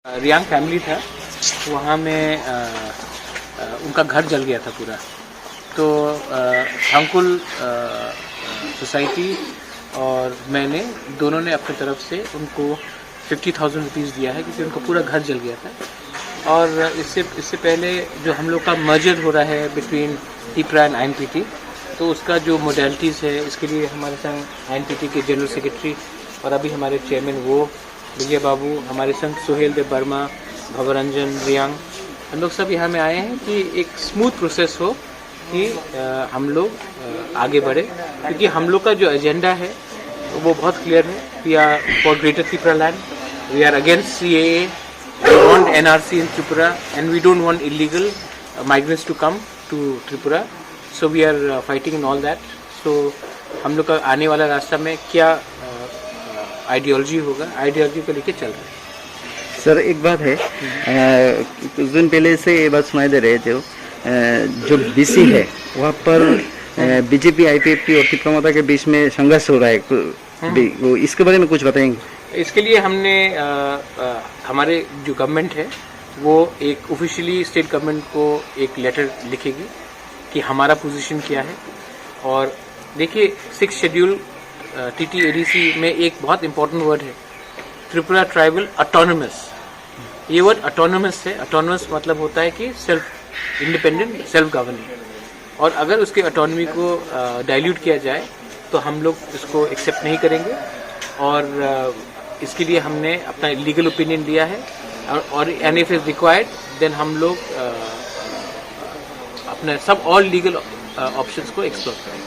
Reang family था, वहाँ में उनका घर जल गया था पूरा। तो थांगकुल सोसाइटी और मैंने दोनों ने अपनी तरफ से उनको 50,000 रुपीज़ दिया है, क्योंकि उनका पूरा घर जल गया था। और इससे पहले जो हम लोग का मर्जर हो रहा है बिटवीन टिपरा एंड आईएनपीटी, तो उसका जो मोडेलिटीज़ है, इसके लिए हमारे संग आईएनपीटी के जनरल सेक्रेटरी और अभी हमारे चेयरमैन वो विजय बाबू, हमारे संग सुहेल देव वर्मा, भवरंजन, रियांग, हम लोग सब यहाँ में आए हैं कि एक स्मूथ प्रोसेस हो, कि हम लोग आगे बढ़े, क्योंकि हम लोग का जो एजेंडा है वो बहुत क्लियर है। We are for greater Tripura land, we are against CAA, we want NRC in Tripura and we don't want illegal migrants to come to Tripura. So we are fighting in all that. So हम लोग का आने वाला रास्ता में क्या ideology होगा, ideology को लेके चल रहे हैं। सर एक बात है, कुछ दिन पहले से ये बात सुनाई दे रहे थे, जो BC है वहाँ पर BJP IPFT और त्रिपुरा माता के बीच में संघर्ष हो रहा है, वो इसके बारे में कुछ बताएंगे? इसके लिए हमने हमारे जो गवर्नमेंट है वो एक ऑफिशियली स्टेट गवर्नमेंट को एक लेटर लिखेगी कि हमारा पोजीशन क्या है। और देखिए 6 शेड्यूल TTADC में एक बहुत इंपॉर्टेंट वर्ड है, त्रिपुरा ट्राइबल ऑटोनोमस। ये वर्ड ऑटोनोमस है। ऑटोनोमस मतलब होता है कि सेल्फ इंडिपेंडेंट, सेल्फ गवर्निंग। और अगर उसके ऑटोनॉमी को डाइल्यूट किया जाए तो हम लोग इसको एक्सेप्ट नहीं करेंगे। और इसके लिए हमने अपना लीगल ओपिनियन दिया है, और and if is required then हम लोग अपने सब ऑल लीगल ऑप्शंस को एक्सप्लोर करेंगे।